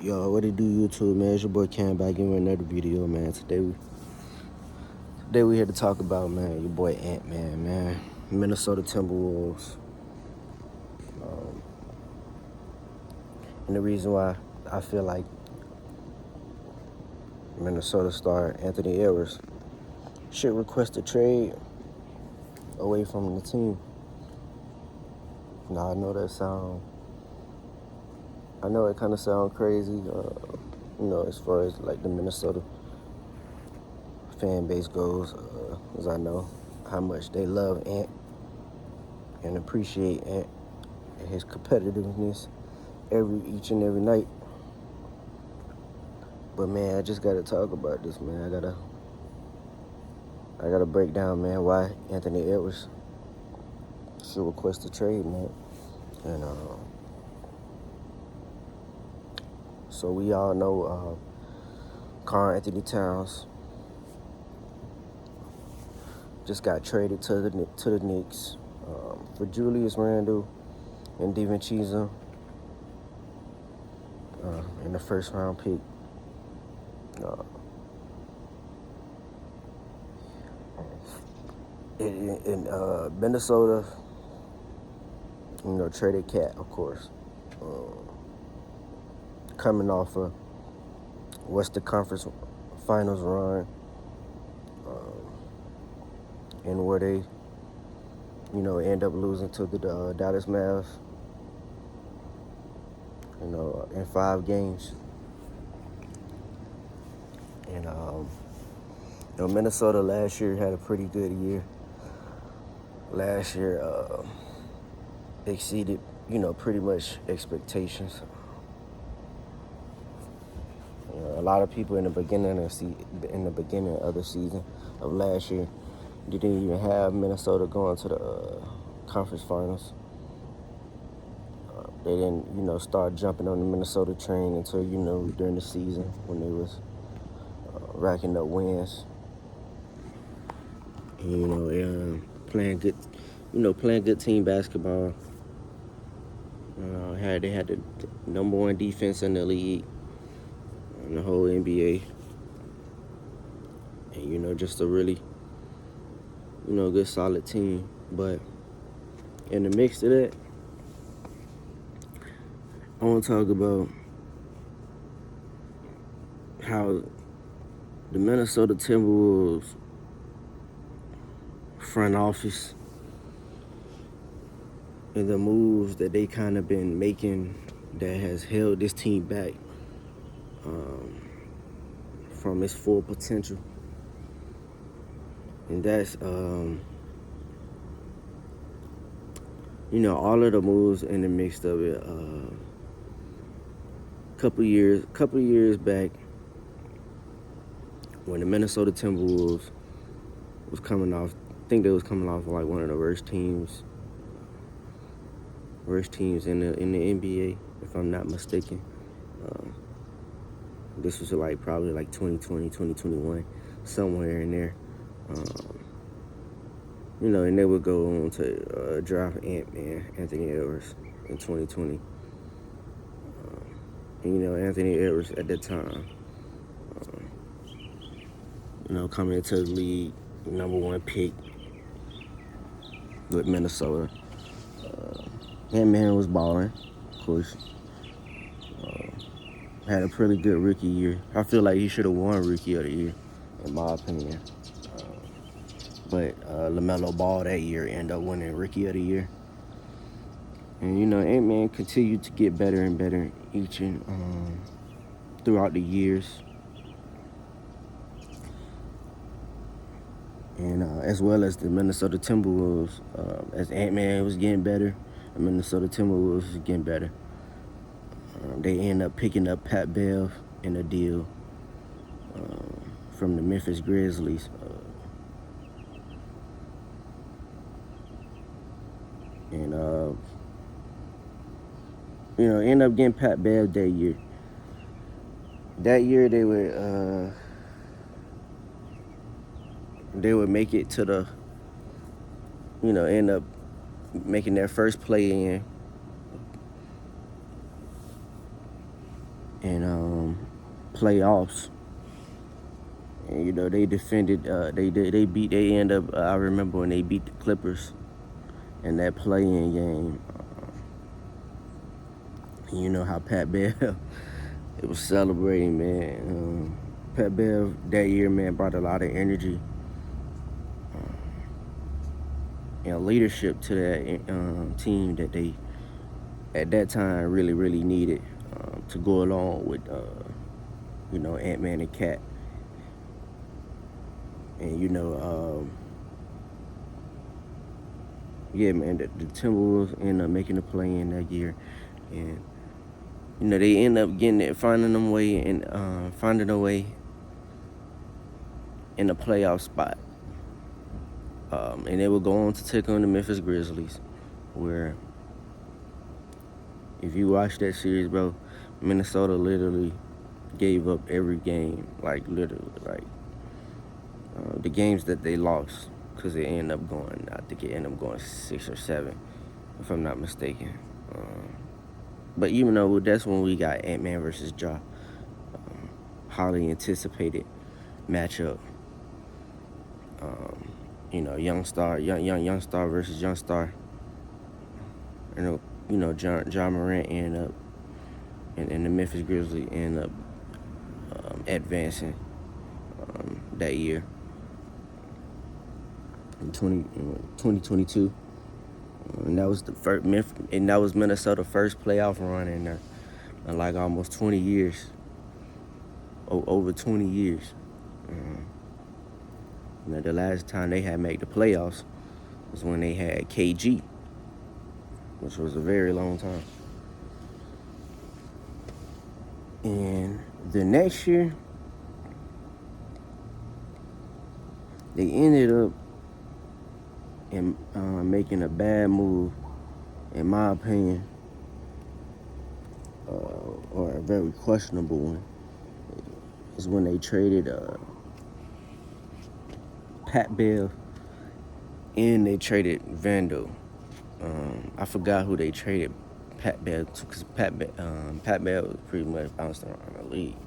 Yo, what it do, YouTube, man? It's your boy Cam back in with another video, man. Today we here to talk about, man, your boy Ant-Man, man. Minnesota Timberwolves. And the reason why I feel like Minnesota star Anthony Edwards should request a trade away from the team. Now, I know it kind of sound crazy, as far as like the Minnesota fan base goes, as I know how much they love Ant and appreciate Ant and his competitiveness each and every night. But man, I just gotta talk about this, man. I gotta break down, man, why Anthony Edwards should request a trade, man. And so we all know Karl Anthony Towns just got traded to the Knicks for Julius Randle and DiVincenzo in the first round pick. In Minnesota, traded Cat, of course, coming off a Western Conference Finals run, and where they, end up losing to the Dallas Mavs, in 5 games. And Minnesota last year had a pretty good year. Last year exceeded, pretty much expectations. A lot of people in the beginning of the season of last year didn't even have Minnesota going to the conference finals. They didn't, start jumping on the Minnesota train until, during the season when they was racking up wins. And, playing good team basketball. They had the number 1 defense in the league in the whole NBA. And, just a really, good solid team. But in the mix of that, I want to talk about how the Minnesota Timberwolves front office and the moves that they kind of been making that has held this team back from its full potential. And that's, all of the moves in the mix of it. Couple years back, when the Minnesota Timberwolves was coming off, I think they was coming off like one of the worst teams in the NBA, if I'm not mistaken. This was probably 2020, 2021, somewhere in there. And they would go on to draft Anthony Edwards in 2020. Anthony Edwards at that time, coming into the league, number 1 pick with Minnesota. That man was balling, of course. Had a pretty good rookie year. I feel like he should have won Rookie of the Year, in my opinion. But LaMelo Ball that year ended up winning Rookie of the Year. And, Ant-Man continued to get better and better each and throughout the years. And as well as the Minnesota Timberwolves, as Ant-Man was getting better, the Minnesota Timberwolves was getting better. They end up picking up Pat Bev in a deal from the Memphis Grizzlies. And end up getting Pat Bev that year. That year they would make it to the, end up making their first play-in in playoffs. And they defended. They end up. I remember when they beat the Clippers in that play-in game. You know how Pat Bev it was celebrating, man. Pat Bev that year, man, brought a lot of energy and leadership to that team that they at that time really, really needed to go along with Ant-Man and Cat. And yeah, man, the Timberwolves ended up making the play-in that year, and they end up getting it, finding a way in a playoff spot. And they would go on to take on the Memphis Grizzlies, where if you watch that series, bro, Minnesota literally gave up every game, like literally, like the games that they lost, because they ended up going, I think it ended up going 6 or 7, if I'm not mistaken. But even though that's when we got Ant-Man versus Ja, highly anticipated matchup. Young star versus young star. John Morant ended up, and the Memphis Grizzlies ended up advancing that year in 2022. And that was the first, and that was Minnesota's first playoff run in like almost 20 years, over 20 years. The last time they had made the playoffs was when they had KG, which was a very long time. And the next year, they ended up making a bad move, in my opinion, or a very questionable one, is when they traded Pat Bev and they traded Vando. I forgot who they traded Pat Bev to, because Pat Bev was pretty much bounced around the league.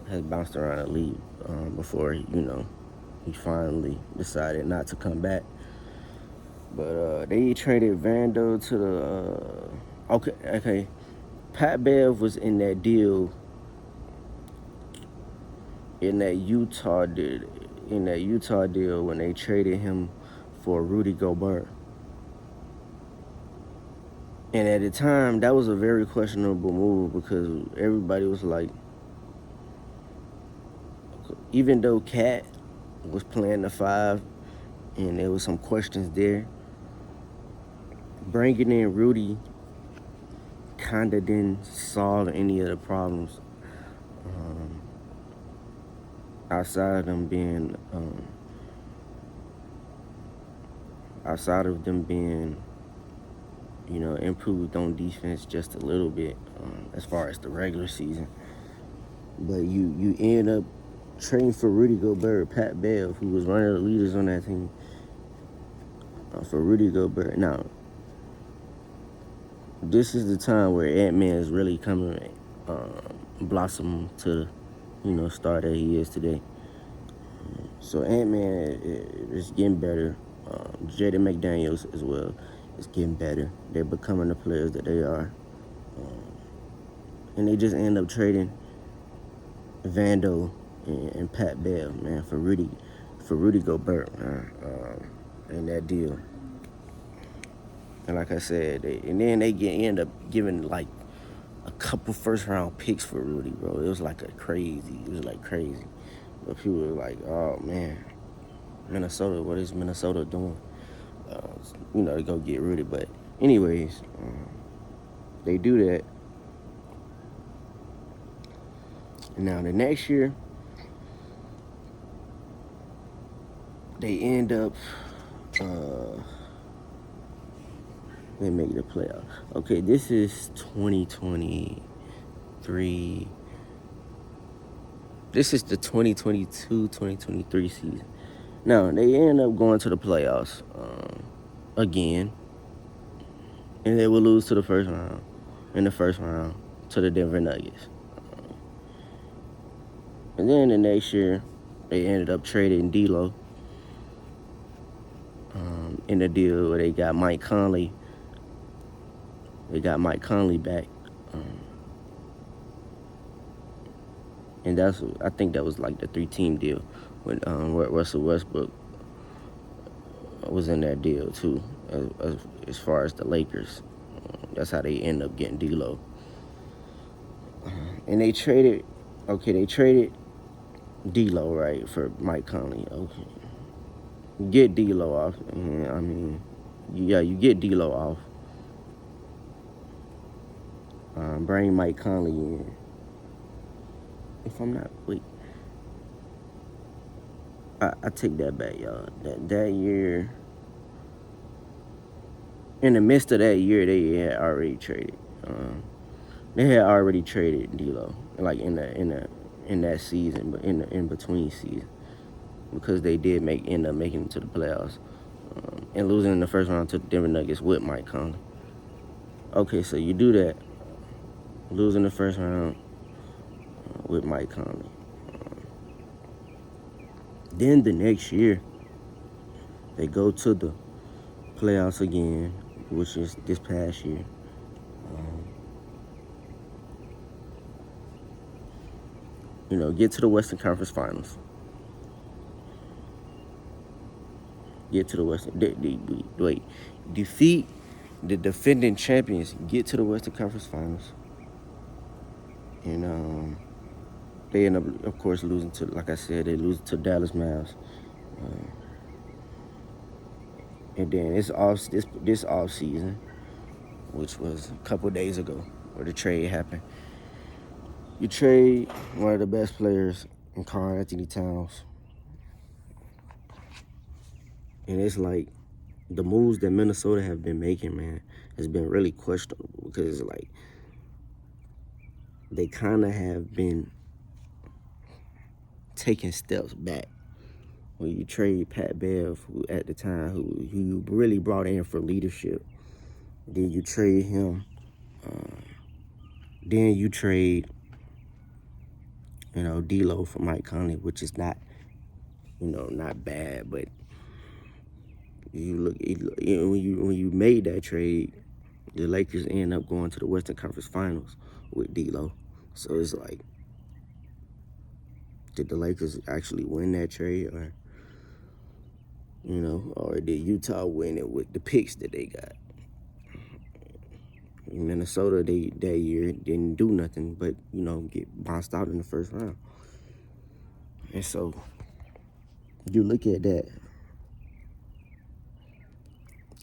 Has bounced around the league before he finally decided not to come back. But they traded Vando to the okay. Pat Bev was in that deal in that Utah deal when they traded him for Rudy Gobert. And at the time, that was a very questionable move, because everybody was like, even though Cat was playing the 5 and there was some questions there, bringing in Rudy kind of didn't solve any of the problems outside of them being improved on defense just a little bit as far as the regular season. But you end up trading for Rudy Gobert, Pat Bev, who was one of the leaders on that team, for Rudy Gobert. Now, this is the time where Ant-Man is really coming, blossom to the star that he is today. So Ant-Man is getting better. Jaden McDaniels as well is getting better. They're becoming the players that they are. And they just end up trading Vando and Pat Bev, man, for Rudy Gobert, man, in that deal. And like I said, they end up giving like a couple first-round picks for Rudy, bro. It was like crazy. But people were like, oh, man, Minnesota, what is Minnesota doing? To go get Rudy. But anyways, they do that. Now, the next year, they end up, they make the playoff. Okay, this is 2023. This is the 2022-2023 season. Now, they end up going to the playoffs again, and they will lose in the first round to the Denver Nuggets. And then the next year, they ended up trading D'Lo in the deal where they got Mike Conley. They got Mike Conley back. And I think that was like the 3-team deal when Russell Westbrook was in that deal too, as far as the Lakers. That's how they end up getting D'Lo. And they traded D'Lo, right, for Mike Conley. Okay, get D'Lo off. I mean, yeah, you get D'Lo off. Bring Mike Conley in. If I'm not, wait, I take that back, y'all. That year, in the midst of that year, they had already traded. They had already traded D'Lo, like in that season, but in between season, because they did end up making it to the playoffs, and losing in the first round to the Denver Nuggets with Mike Conley. Okay, so you do that, losing the first round with Mike Conley. Then the next year, they go to the playoffs again, which is this past year. Get to the Western Conference Finals. Get to the Western. Defeat the defending champions. Get to the Western Conference Finals. And they end up, of course, losing to, like I said, they lose to Dallas Mavs. And then this off season, which was a couple days ago, where the trade happened. You trade one of the best players in Karl Anthony Towns. And it's like the moves that Minnesota have been making, man, has been really questionable, because like they kind of have been taking steps back. When you trade Pat Bev, who at the time who you really brought in for leadership, then you trade him. Then you trade, D'Lo for Mike Conley, which is not, not bad, but when you made that trade, the Lakers end up going to the Western Conference Finals with D'Lo. So it's like, did the Lakers actually win that trade, or did Utah win it with the picks that they got? In Minnesota, that year didn't do nothing but, get bounced out in the first round. And so you look at that,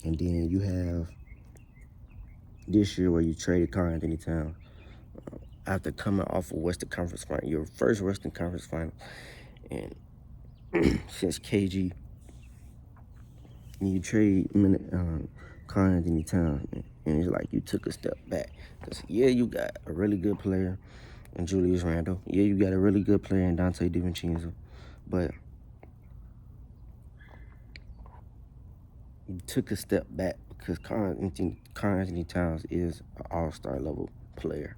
and then you have this year where you traded Karl Anthony Towns after coming off of Western Conference Final, your first Western Conference Final, and since KG, and you trade Karl Anthony Towns, and it's like you took a step back. Because, yeah, you got a really good player in Julius Randle. Yeah, you got a really good player in Dante DiVincenzo. But you took a step back because Karl Anthony Towns is an all-star level player.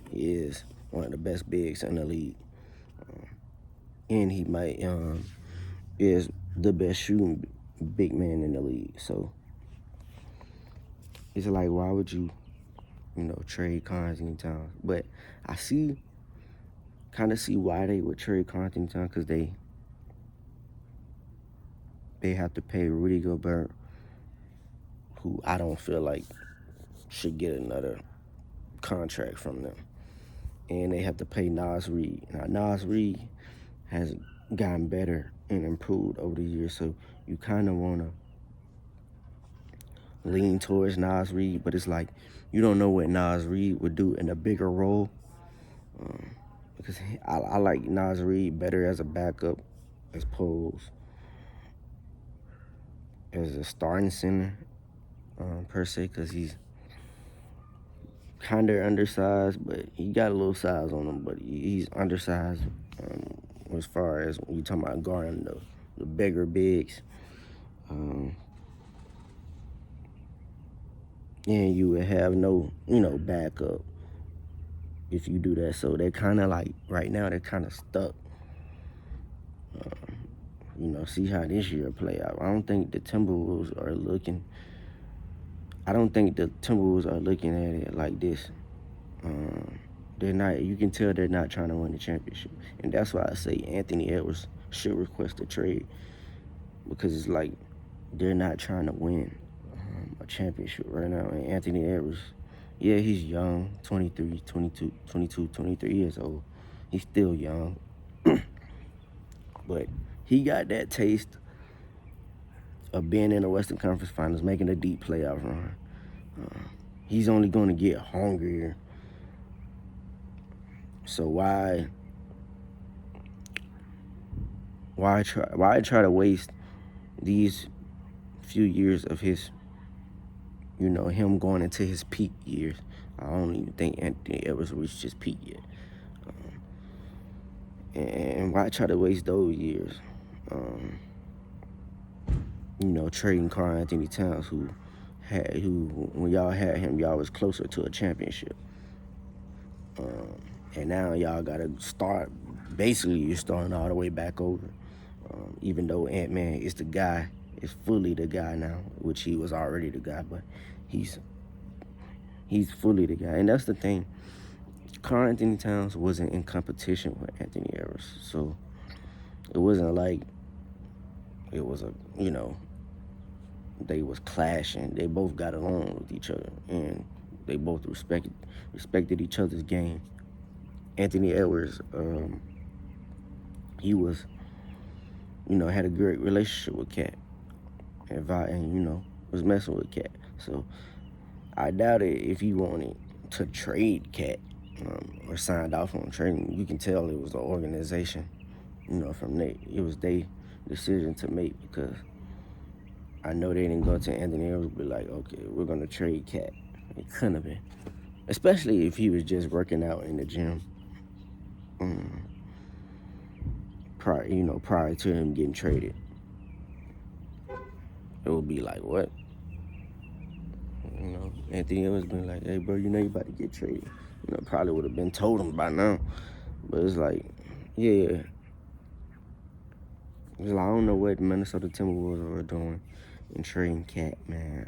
He is one of the best bigs in the league. And he is the best shooting big man in the league. So it's like, why would you, trade Karl Anthony Towns? But I kind of see why they would trade Karl Anthony Towns, because they have to pay Rudy Gobert, who I don't feel like should get another contract from them. And they have to pay Nas Reed. Now, Nas Reed has gotten better and improved over the years, so you kind of want to lean towards Nas Reed, but it's like you don't know what Nas Reed would do in a bigger role. Because I like Nas Reed better as a backup as opposed as a starting center, per se, because he's kind of undersized, but he got a little size on him, but he's undersized as far as when you're talking about guarding the bigger bigs. And you would have no, backup if you do that. So they're kind of like, right now, they're kind of stuck see how this year play out. I don't think the Timberwolves are looking. I don't think the Timberwolves are looking at it like this. They're not. You can tell they're not trying to win the championship, and that's why I say Anthony Edwards should request a trade, because it's like they're not trying to win a championship right now. And Anthony Edwards, yeah, he's young, 23, 22, 22, 23 years old. He's still young, but he got that taste of being in the Western Conference Finals, making a deep playoff run. He's only going to get hungrier. So why try to waste these few years of his, him going into his peak years? I don't even think Anthony Edwards reached his peak yet. And why try to waste those years? Trading Karl Anthony Towns, who when y'all had him, y'all was closer to a championship. And now y'all gotta start. Basically, you're starting all the way back over. Even though Ant-Man is the guy, is fully the guy now, which he was already the guy, but he's fully the guy. And that's the thing. Karl Anthony Towns wasn't in competition with Anthony Edwards, so it wasn't like it was they was clashing. They both got along with each other, and they both respected each other's game. Anthony Edwards, he was, had a great relationship with Cat, and was messing with Cat. So I doubt it if he wanted to trade Cat or signed off on trading. You can tell it was the organization, from Nate. It was their decision to make, because I know they didn't go to Anthony Edwards and be like, okay, we're going to trade Cat. It couldn't have been. Especially if he was just working out in the gym. Prior to him getting traded. It would be like, what? Anthony Edwards been like, hey, bro, you about to get traded. Probably would have been told him by now. But it's like, yeah. It's like, I don't know what the Minnesota Timberwolves were doing in trading Cat, man.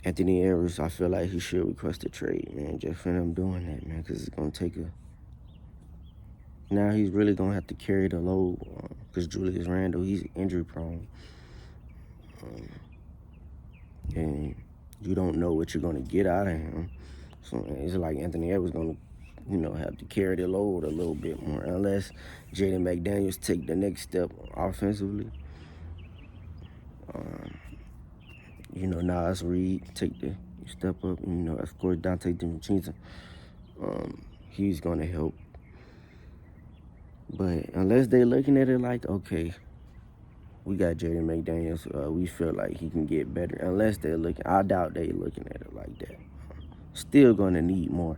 Anthony Edwards, I feel like he should request a trade, man, just for them doing that, man, because it's going to take now he's really going to have to carry the load, because Julius Randle, he's injury prone. And you don't know what you're going to get out of him. So it's like Anthony Edwards going to, have to carry the load a little bit more, unless Jaden McDaniels take the next step offensively. Nas Reed take the step up. Of course, Dante DiVincenzo, he's going to help. But unless they're looking at it like, okay, we got Jaden McDaniels, we feel like he can get better. Unless they're looking, I doubt they're looking at it like that. Still going to need more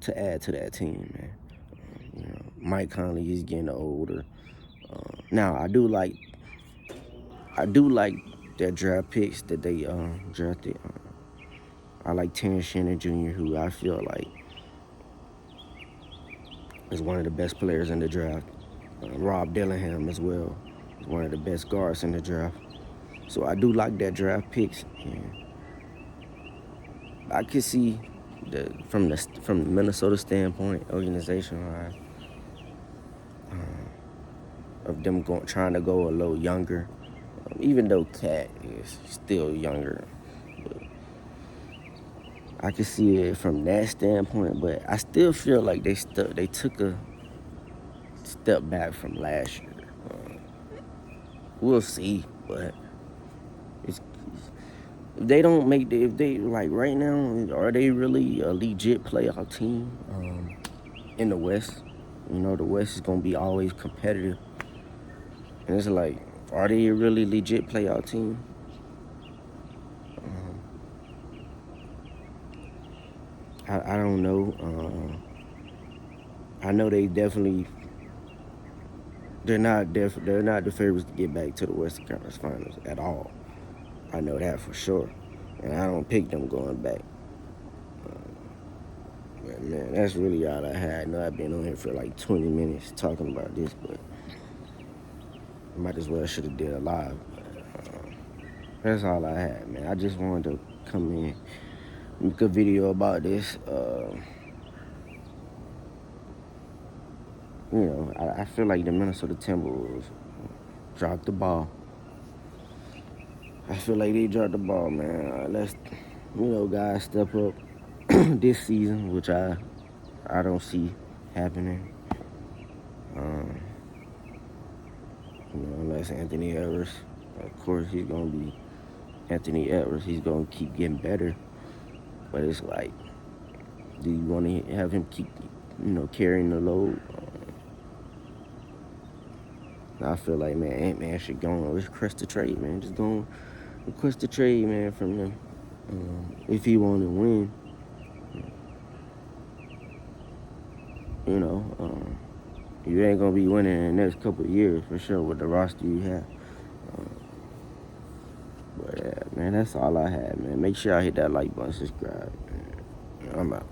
to add to that team, man. Mike Conley is getting older. Now, I do like their draft picks that they drafted. I like Terrence Shannon Jr., who I feel like is one of the best players in the draft. Rob Dillingham as well is one of the best guards in the draft. So I do like their draft picks. And I could see from the Minnesota standpoint, organization-wise, of them trying to go a little younger. Even though Cat is still younger, but I can see it from that standpoint. But I still feel like they took a step back from last year. We'll see, but if they don't make if they like right now, are they really a legit playoff team in the West? The West is gonna be always competitive, and it's like, are they a really legit playoff team? I don't know. I know they're not the favorites to get back to the Western Conference Finals at all. I know that for sure, and I don't pick them going back. But man, that's really all I had. I know I've been on here for like 20 minutes talking about this, but Might as well should have did a live. That's all I had, man. I just wanted to come in, make a video about this. I feel like the Minnesota Timberwolves dropped the ball. I feel like they dropped the ball, man. Let's, guys step up this season, which I don't see happening. Unless Anthony Edwards, of course, he's gonna be Anthony Edwards. He's gonna keep getting better, but it's like, do you want to have him keep, carrying the load? I feel like, man, Ant-Man should go and request the trade, man. Just go request the trade, man, from them. If he want to win, you ain't going to be winning in the next couple of years, for sure, with the roster you have. But, yeah, man, that's all I had, man. Make sure I hit that like button, subscribe. Man. I'm out.